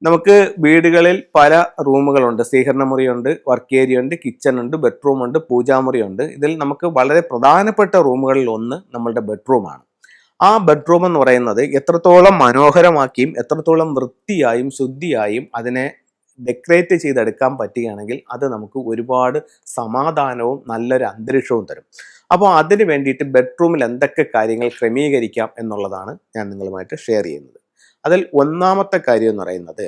നമുക്ക് വീടുകളിൽ പല റൂമുകളുണ്ട്. സ്വീകരണ മുറിയുണ്ട്, വർക്ക് ഏരിയ ഉണ്ട്, കിച്ചൺ ഉണ്ട്, ബെഡ്റൂം ഉണ്ട്, പൂജാമുറി ഉണ്ട്. ഇതിൽ നമുക്ക് വളരെ പ്രധാനപ്പെട്ട റൂമുകളിൽ ഒന്ന് നമ്മളുടെ ബെഡ്റൂമാണ്. ആ ബെഡ്റൂം എന്ന് പറയുന്നത് എത്രത്തോളം മനോഹരമാക്കിയും എത്രത്തോളം വൃത്തിയായും ശുദ്ധിയായും അതിനെ ഡെക്കറേറ്റ് ചെയ്തെടുക്കാൻ പറ്റുകയാണെങ്കിൽ അത് നമുക്ക് ഒരുപാട് സമാധാനവും നല്ലൊരു അന്തരീക്ഷവും തരും. അപ്പോൾ അതിന് വേണ്ടിയിട്ട് ബെഡ്റൂമിൽ എന്തൊക്കെ കാര്യങ്ങൾ ക്രമീകരിക്കാം എന്നുള്ളതാണ് ഞാൻ നിങ്ങളുമായിട്ട് ഷെയർ ചെയ്യുന്നത്. അതിൽ ഒന്നാമത്തെ കാര്യം എന്ന് പറയുന്നത്,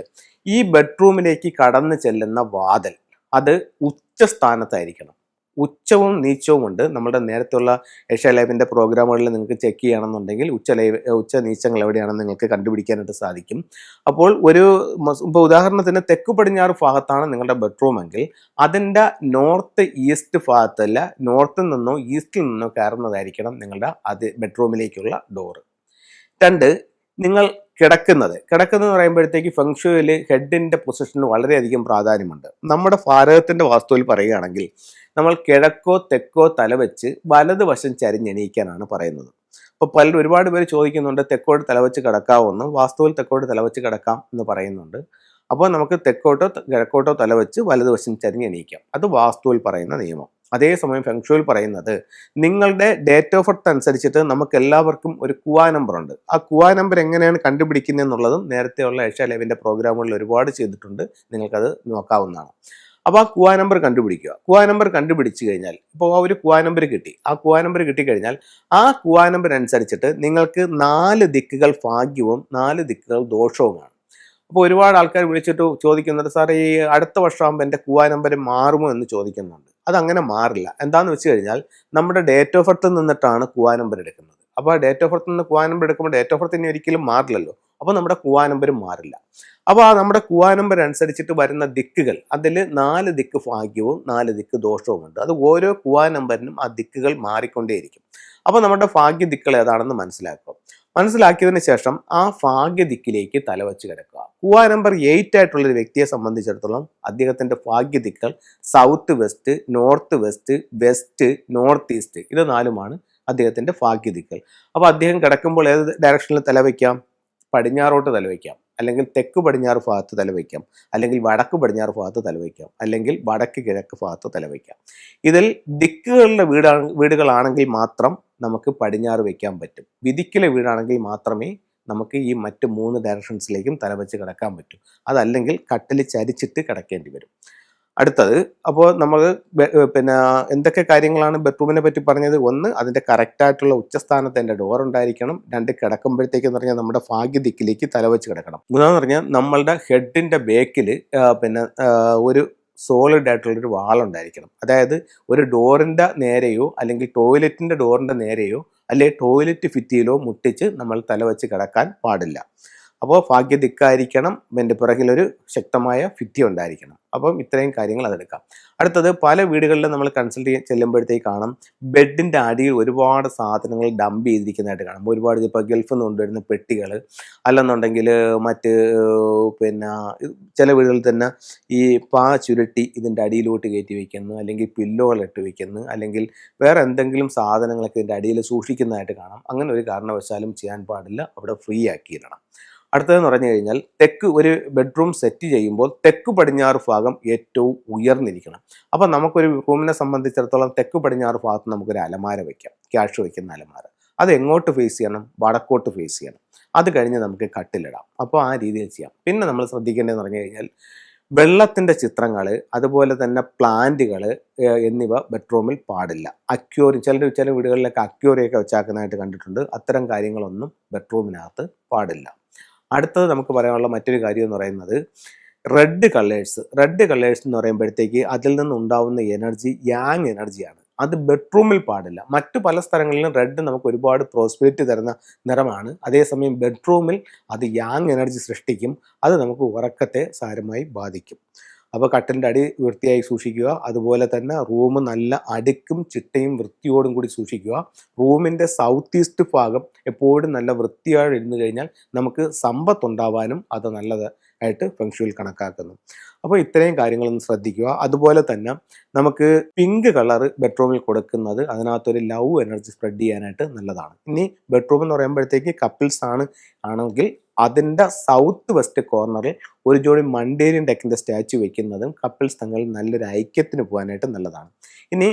ഈ ബെഡ്റൂമിലേക്ക് കടന്നു ചെല്ലുന്ന വാതിൽ അത് ഉച്ചസ്ഥാനത്തായിരിക്കണം. ഉച്ചവും നീച്ചവും ഉണ്ട്. നമ്മുടെ നേരത്തെയുള്ള ഏഷ്യ ലൈവിൻ്റെ പ്രോഗ്രാമുകളിൽ നിങ്ങൾക്ക് ചെക്ക് ചെയ്യണമെന്നുണ്ടെങ്കിൽ ഉച്ച നീച്ചങ്ങൾ എവിടെയാണെന്ന് നിങ്ങൾക്ക് കണ്ടുപിടിക്കാനായിട്ട് സാധിക്കും. അപ്പോൾ ഇപ്പോൾ ഉദാഹരണത്തിന് തെക്ക് പടിഞ്ഞാറ് ഭാഗത്താണ് നിങ്ങളുടെ ബെഡ്റൂം എങ്കിൽ അതിൻ്റെ നോർത്ത് ഈസ്റ്റ് ഭാഗത്തല്ല, നോർത്തിൽ നിന്നോ ഈസ്റ്റിൽ നിന്നോ കയറുന്നതായിരിക്കണം നിങ്ങളുടെ ബെഡ്റൂമിലേക്കുള്ള ഡോറ്. രണ്ട്, നിങ്ങൾ കിടക്കുന്നത് പറയുമ്പോഴത്തേക്ക് ഫെങ്ഷുയിൽ ഹെഡിൻ്റെ പൊസിഷന് വളരെയധികം പ്രാധാന്യമുണ്ട്. നമ്മുടെ ഭാരതത്തിൻ്റെ വാസ്തുവിൽ പറയുകയാണെങ്കിൽ നമ്മൾ കിഴക്കോ തെക്കോ തലവെച്ച് വലതുവശം ചരിഞ്ഞെണീക്കാനാണ് പറയുന്നത്. അപ്പോൾ ഒരുപാട് പേര് ചോദിക്കുന്നുണ്ട് തെക്കോട്ട് തലവെച്ച് കിടക്കാവെന്ന്. വാസ്തുവിൽ തെക്കോട്ട് തലവെച്ച് കിടക്കാം എന്ന് പറയുന്നുണ്ട്. അപ്പോൾ നമുക്ക് തെക്കോട്ടോ കിഴക്കോട്ടോ തലവെച്ച് വലതുവശം ചരിഞ്ഞെണീക്കാം. അത് വാസ്തുവിൽ പറയുന്ന നിയമം. അതേസമയം ഫെങ്ഷുവിൽ പറയുന്നത് നിങ്ങളുടെ ഡേറ്റ് ഓഫ് ബർത്ത് അനുസരിച്ചിട്ട് നമുക്ക് എല്ലാവർക്കും ഒരു കുവാ നമ്പർ ഉണ്ട്. ആ കുവാ നമ്പർ എങ്ങനെയാണ് കണ്ടുപിടിക്കുന്നത് എന്നുള്ളതും നേരത്തെയുള്ള ഏഷ്യ ലൈവിൻ്റെ പ്രോഗ്രാമുകളിൽ ഒരുപാട് ചെയ്തിട്ടുണ്ട്. നിങ്ങൾക്കത് നോക്കാവുന്നതാണ്. അപ്പോൾ ആ കുവാ നമ്പർ കണ്ടുപിടിക്കുക. കുവാ നമ്പർ കണ്ടുപിടിച്ച് കഴിഞ്ഞാൽ ഇപ്പോൾ ആ ഒരു കുവാ നമ്പർ കിട്ടി. ആ കുവാ നമ്പർ കിട്ടിക്കഴിഞ്ഞാൽ ആ കുവാ നമ്പർ അനുസരിച്ചിട്ട് നിങ്ങൾക്ക് 4 ദിക്കുകൾ ഭാഗ്യവും 4 ദിക്കുകൾ ദോഷവുമാണ്. അപ്പോൾ ഒരുപാട് ആൾക്കാർ വിളിച്ചിട്ട് ചോദിക്കുന്നുണ്ട്, സാറേ ഈ അടുത്ത വർഷമാകുമ്പോൾ എൻ്റെ കുവാ നമ്പർ മാറുമോ എന്ന് ചോദിക്കുന്നുണ്ട്. അതങ്ങനെ മാറില്ല. എന്താണെന്ന് വെച്ച് കഴിഞ്ഞാൽ നമ്മുടെ ഡേറ്റ് ഓഫ് ബർത്ത് നിന്നിട്ടാണ് കുവാ നമ്പർ എടുക്കുന്നത്. അപ്പോൾ ആ ഡേറ്റ് ഓഫ് ബർത്ത് നിന്ന് കുവാ നമ്പർ എടുക്കുമ്പോൾ ഡേറ്റ് ഓഫ് ബർത്ത് ഇനി ഒരിക്കലും മാറില്ലല്ലോ. അപ്പോൾ നമ്മുടെ കുവാ നമ്പരും മാറില്ല. അപ്പോൾ ആ നമ്മുടെ കുവാ നമ്പർ അനുസരിച്ചിട്ട് വരുന്ന ദിക്കുകൾ അതിൽ 4 ദിക്ക് ഭാഗ്യവും 4 ദിക്ക് ദോഷവുമുണ്ട്. അത് ഓരോ കുവാ നമ്പറിനും ആ ദിക്കുകൾ മാറിക്കൊണ്ടേയിരിക്കും. അപ്പോൾ നമ്മുടെ ഭാഗ്യ ദിക്കുകൾ ഏതാണെന്ന് മനസ്സിലാക്കിയതിന് ശേഷം ആ ഭാഗ്യ ദിക്കിലേക്ക് തലവെച്ച് കിടക്കുക. കുവാ നമ്പർ 8 ആയിട്ടുള്ളൊരു വ്യക്തിയെ സംബന്ധിച്ചിടത്തോളം അദ്ദേഹത്തിൻ്റെ ഭാഗ്യ ദിക്കുകൾ south west, north west, west, north east, ഇത് 4ഉമാണ് അദ്ദേഹത്തിൻ്റെ ഭാഗ്യ ദിക്കുകൾ. അപ്പോൾ അദ്ദേഹം കിടക്കുമ്പോൾ ഏത് ഡയറക്ഷനിൽ തലവയ്ക്കാം? പടിഞ്ഞാറോട്ട് തലവയ്ക്കാം, അല്ലെങ്കിൽ തെക്ക് പടിഞ്ഞാറ് ഭാഗത്ത് തലവയ്ക്കാം, അല്ലെങ്കിൽ വടക്ക് പടിഞ്ഞാറ് ഭാഗത്ത് തലവയ്ക്കാം, അല്ലെങ്കിൽ വടക്ക് കിഴക്ക് ഭാഗത്ത് തലവയ്ക്കാം. ഇതിൽ ദിക്കുകളുടെ വീടുകളാണെങ്കിൽ മാത്രം നമുക്ക് പടിഞ്ഞാറ് വയ്ക്കാൻ പറ്റും. വിധിക്കിലെ വീടാണെങ്കിൽ മാത്രമേ നമുക്ക് ഈ മറ്റ് 3 ഡയറക്ഷൻസിലേക്കും തലവെച്ച് കിടക്കാൻ പറ്റൂ. അതല്ലെങ്കിൽ കട്ടിൽ ചരിച്ചിട്ട് കിടക്കേണ്ടി വരും. അടുത്തത്, അപ്പോൾ നമ്മൾ എന്തൊക്കെ കാര്യങ്ങളാണ് ബെഡ്റൂമിനെ പറ്റി പറഞ്ഞത്? 1, അതിൻ്റെ കറക്റ്റായിട്ടുള്ള ഉച്ചസ്ഥാനത്ത് എൻ്റെ ഡോർ ഉണ്ടായിരിക്കണം. 2, കിടക്കുമ്പോഴത്തേക്കെന്ന് പറഞ്ഞാൽ നമ്മുടെ ഭാഗ്യ ദിക്കിലേക്ക് തലവെച്ച് കിടക്കണം. 3 പറഞ്ഞാൽ നമ്മളുടെ ഹെഡിൻ്റെ ബേക്കിൽ ഒരു സോളിഡ് ആയിട്ടുള്ളൊരു വാളുണ്ടായിരിക്കണം. അതായത് ഒരു ഡോറിൻ്റെ നേരെയോ അല്ലെങ്കിൽ ടോയ്ലറ്റിൻ്റെ ഡോറിൻ്റെ നേരെയോ അല്ലെങ്കിൽ ടോയ്ലറ്റ് ഭിത്തിയിലോ മുട്ടിച്ച് നമ്മൾ തലവെച്ച് കിടക്കാൻ പാടില്ല. അപ്പോൾ ഭാഗ്യ ദിക്കായിരിക്കണം, എൻ്റെ പിറകിലൊരു ശക്തമായ ഭിത്തി ഉണ്ടായിരിക്കണം. അപ്പം ഇത്രയും കാര്യങ്ങൾ അതെടുക്കാം. അടുത്തത്, പല വീടുകളിലും നമ്മൾ കൺസൾട്ട് ചെല്ലുമ്പോഴത്തേക്ക് കാണാം ബെഡിൻ്റെ അടിയിൽ ഒരുപാട് സാധനങ്ങൾ ഡംപ് ചെയ്തിരിക്കുന്നതായിട്ട് കാണാം. ഒരുപാട് ഇപ്പോൾ ഗൾഫിൽ നിന്ന് കൊണ്ടുവരുന്ന പെട്ടികൾ, അല്ലെന്നുണ്ടെങ്കിൽ മറ്റ് ചില വീടുകളിൽ തന്നെ ഈ ചുരുട്ടി ഇതിൻ്റെ അടിയിലോട്ട് കയറ്റി വയ്ക്കുന്നു, അല്ലെങ്കിൽ പില്ലോകൾ ഇട്ട് വയ്ക്കുന്നു, അല്ലെങ്കിൽ വേറെ എന്തെങ്കിലും സാധനങ്ങളൊക്കെ ഇതിൻ്റെ അടിയിൽ സൂക്ഷിക്കുന്നതായിട്ട് കാണാം. അങ്ങനെ ഒരു കാരണവശാലും ചെയ്യാൻ പാടില്ല. അവിടെ ഫ്രീ ആക്കിയിടണം. അടുത്തതെന്ന് പറഞ്ഞു കഴിഞ്ഞാൽ ഒരു ബെഡ്റൂം സെറ്റ് ചെയ്യുമ്പോൾ തെക്ക് പടിഞ്ഞാറ് ഭാഗം ഏറ്റവും ഉയർന്നിരിക്കണം. അപ്പോൾ നമുക്കൊരു റൂമിനെ സംബന്ധിച്ചിടത്തോളം തെക്ക് പടിഞ്ഞാറ് ഭാഗത്ത് നമുക്കൊരു അലമാര വയ്ക്കാം, ക്യാഷ് വയ്ക്കുന്ന അലമാര. അത് എങ്ങോട്ട് ഫേസ് ചെയ്യണം? വടക്കോട്ട് ഫേസ് ചെയ്യണം. അത് കഴിഞ്ഞ് നമുക്ക് കട്ടിലിടാം. അപ്പോൾ ആ രീതിയിൽ ചെയ്യാം. പിന്നെ നമ്മൾ ശ്രദ്ധിക്കേണ്ടതെന്ന് പറഞ്ഞു കഴിഞ്ഞാൽ വെള്ളത്തിൻ്റെ ചിത്രങ്ങൾ, അതുപോലെ തന്നെ പ്ലാന്റുകൾ എന്നിവ ബെഡ്റൂമിൽ പാടില്ല. ചില വീടുകളിലൊക്കെ അക്വേറിയൊക്കെ വെച്ചാക്കുന്നതായിട്ട് കണ്ടിട്ടുണ്ട്. അത്തരം കാര്യങ്ങളൊന്നും ബെഡ്റൂമിനകത്ത് പാടില്ല. അടുത്തത് നമുക്ക് പറയാനുള്ള മറ്റൊരു കാര്യം എന്ന് പറയുന്നത് റെഡ് കളേഴ്സ് എന്ന് പറയുമ്പോഴത്തേക്ക് അതിൽ നിന്നുണ്ടാവുന്ന എനർജി യാങ് എനർജിയാണ്. അത് ബെഡ്റൂമിൽ പാടില്ല. മറ്റു പല സ്ഥലങ്ങളിലും റെഡ് നമുക്ക് ഒരുപാട് പ്രോസ്പെരിറ്റി തരുന്ന നിറമാണ്. അതേസമയം ബെഡ്റൂമിൽ അത് യാങ് എനർജി സൃഷ്ടിക്കും. അത് നമുക്ക് ഉറക്കത്തെ സാരമായി ബാധിക്കും. അപ്പോൾ കട്ടിലിൻ്റെ അടി വൃത്തിയായി സൂക്ഷിക്കുക. അതുപോലെ തന്നെ റൂം നല്ല അടുക്കും ചിട്ടയും വൃത്തിയോടും കൂടി സൂക്ഷിക്കുക. റൂമിൻ്റെ സൗത്ത് ഈസ്റ്റ് ഭാഗം എപ്പോഴും നല്ല വൃത്തിയായി ഇരുന്ന് കഴിഞ്ഞാൽ നമുക്ക് സമ്പത്തുണ്ടാവാനും അത് നല്ലതായിട്ട് ഫെങ്ഷുവിൽ കണക്കാക്കുന്നു. അപ്പോൾ ഇത്രയും കാര്യങ്ങളൊന്ന് ശ്രദ്ധിക്കുക. അതുപോലെ തന്നെ നമുക്ക് പിങ്ക് കളർ ബെഡ്റൂമിൽ കൊടുക്കുന്നത് അതിനകത്തൊരു ലവ് എനർജി സ്പ്രെഡ് ചെയ്യാനായിട്ട് നല്ലതാണ്. ഇനി ബെഡ്റൂം എന്ന് പറയുമ്പോഴത്തേക്ക് കപ്പിൾസ് ആണെങ്കിൽ അതിൻ്റെ സൗത്ത് വെസ്റ്റ് കോർണറിൽ ഒരു ജോഡി മണ്ടേരിയൻ ഡക്കിൻ്റെ സ്റ്റാച്ചു വെക്കുന്നതും കപ്പിൾസ് തങ്ങളിൽ നല്ലൊരു ഐക്യത്തിന് പോകാനായിട്ട് നല്ലതാണ്. ഇനി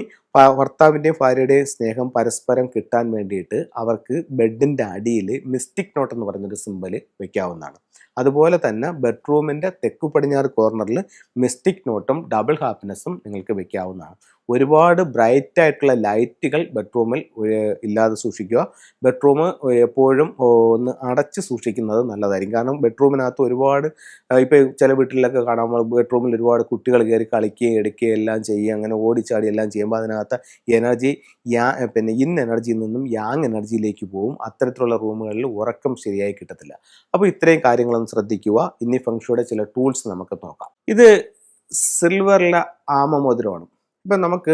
ഭർത്താവിൻ്റെയും ഭാര്യയുടെയും സ്നേഹം പരസ്പരം കിട്ടാൻ വേണ്ടിയിട്ട് അവർക്ക് ബെഡിൻ്റെ അടിയിൽ മിസ്റ്റിക് നോട്ട് എന്ന് പറയുന്നൊരു സിമ്പൽ വെക്കാവുന്നതാണ്. അതുപോലെ തന്നെ ബെഡ്റൂമിൻ്റെ തെക്കു പടിഞ്ഞാറ് കോർണറിൽ മിസ്റ്റിക് നോട്ടും ഡബിൾ ഹാപ്പിനെസ്സും നിങ്ങൾക്ക് വെക്കാവുന്നതാണ്. ഒരുപാട് ബ്രൈറ്റ് ആയിട്ടുള്ള ലൈറ്റുകൾ ബെഡ്റൂമിൽ ഇല്ലാതെ സൂക്ഷിക്കുക. ബെഡ്റൂം എപ്പോഴും ഒന്ന് അടച്ച് സൂക്ഷിക്കുന്നത് നല്ലതായിരിക്കും. കാരണം ബെഡ്റൂമിനകത്ത് ഒരുപാട് ഇപ്പോൾ ചില വീട്ടിലൊക്കെ കാണാൻ ബെഡ്റൂമിൽ ഒരുപാട് കുട്ടികൾ കയറി കളിക്കുകയും എടുക്കുകയും എല്ലാം ചെയ്യുക, അങ്ങനെ ഓടിച്ചാടി എല്ലാം ചെയ്യുമ്പോൾ അതിനകത്ത് എനർജി പിന്നെ ഇൻ എനർജിയിൽ നിന്നും യാങ് എനർജിയിലേക്ക് പോകും. അത്തരത്തിലുള്ള റൂമുകളിൽ ഉറക്കം ശരിയായി കിട്ടത്തില്ല. അപ്പോൾ ഇത്രയും കാര്യങ്ങളൊന്ന് ശ്രദ്ധിക്കുക. ഇനി ഫംഗ്ഷയുടെ ചില ടൂൾസ് നമുക്ക് നോക്കാം. ഇത് സിൽവറിലെ ആമമോതിരമാണ്. ഇപ്പം നമുക്ക്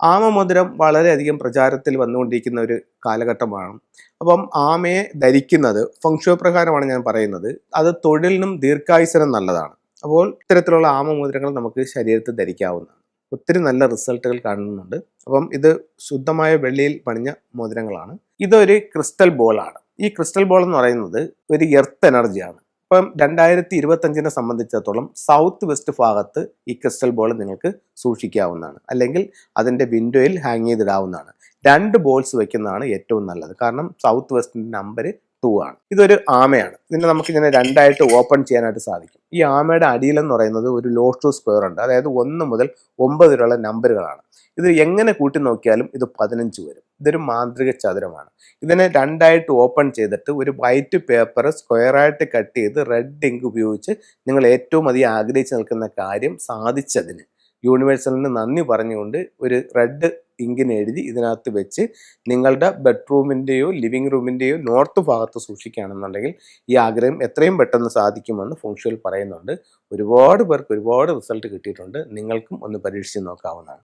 ആമമോതിരം വളരെയധികം പ്രചാരത്തിൽ വന്നുകൊണ്ടിരിക്കുന്ന ഒരു കാലഘട്ടമാണ്. അപ്പം ആമയെ ധരിക്കുന്നത് ഫംഗ്ഷോ പ്രകാരമാണ് ഞാൻ പറയുന്നത്. അത് തൊഴിലിനും ദീർഘായുസിനും നല്ലതാണ്. അപ്പോൾ ഇത്തരത്തിലുള്ള ആമമോതിരങ്ങൾ നമുക്ക് ശരീരത്തിൽ ധരിക്കാവുന്നതാണ്. ഒത്തിരി നല്ല റിസൾട്ടുകൾ കാണുന്നുണ്ട്. അപ്പം ഇത് ശുദ്ധമായ വെള്ളിയിൽ പണിഞ്ഞ മോതിരങ്ങളാണ്. ഇതൊരു ക്രിസ്റ്റൽ ബോളാണ്. ഈ ക്രിസ്റ്റൽ ബോൾ എന്ന് പറയുന്നത് ഒരു എർത്ത് എനർജിയാണ്. ഇപ്പം 2025 സംബന്ധിച്ചിടത്തോളം സൗത്ത് വെസ്റ്റ് ഭാഗത്ത് ഈ ക്രിസ്റ്റൽ ബോൾ നിങ്ങൾക്ക് സൂക്ഷിക്കാവുന്നതാണ്, അല്ലെങ്കിൽ അതിൻ്റെ വിൻഡോയിൽ ഹാങ് ചെയ്തിടാവുന്നതാണ്. 2 ബോൾസ് വെക്കുന്നതാണ് ഏറ്റവും നല്ലത്. കാരണം സൗത്ത് വെസ്റ്റിൻ്റെ നമ്പർ 2 ആണ്. ഇതൊരു ആമയാണ്. ഇതിനെ നമുക്ക് ഇങ്ങനെ 2ആയിട്ട് ഓപ്പൺ ചെയ്യാനായിട്ട് സാധിക്കും. ഈ ആമയുടെ അടിയിലെന്ന് പറയുന്നത് ഒരു ലോട്ടു സ്ക്വയർ ഉണ്ട്. അതായത് 1 മുതൽ 9 വരെയുള്ള നമ്പറുകളാണ്. ഇത് എങ്ങനെ കൂട്ടി നോക്കിയാലും ഇത് 15 വരും. ഇതൊരു മാന്ത്രിക ചതുരമാണ്. ഇതിനെ 2ആയിട്ട് ഓപ്പൺ ചെയ്തിട്ട് ഒരു വൈറ്റ് പേപ്പർ സ്ക്വയറായിട്ട് കട്ട് ചെയ്ത് റെഡ് ഇങ്ക് ഉപയോഗിച്ച് നിങ്ങൾ ഏറ്റവും അധികം ആഗ്രഹിച്ച് നിൽക്കുന്ന കാര്യം സാധിച്ചതിന് യൂണിവേഴ്സലിന് നന്ദി പറഞ്ഞുകൊണ്ട് ഒരു റെഡ് ഇങ്കിന് എഴുതി ഇതിനകത്ത് വെച്ച് നിങ്ങളുടെ ബെഡ്റൂമിൻ്റെയോ ലിവിങ് റൂമിൻ്റെയോ നോർത്ത് ഭാഗത്ത് സൂക്ഷിക്കുകയാണെന്നുണ്ടെങ്കിൽ ഈ ആഗ്രഹം എത്രയും പെട്ടെന്ന് സാധിക്കുമെന്ന് ഫംഗ്ഷനിൽ പറയുന്നുണ്ട്. ഒരുപാട് പേർക്ക് ഒരുപാട് റിസൾട്ട് കിട്ടിയിട്ടുണ്ട്. നിങ്ങൾക്കും ഒന്ന് പരീക്ഷിച്ച് നോക്കാവുന്നതാണ്.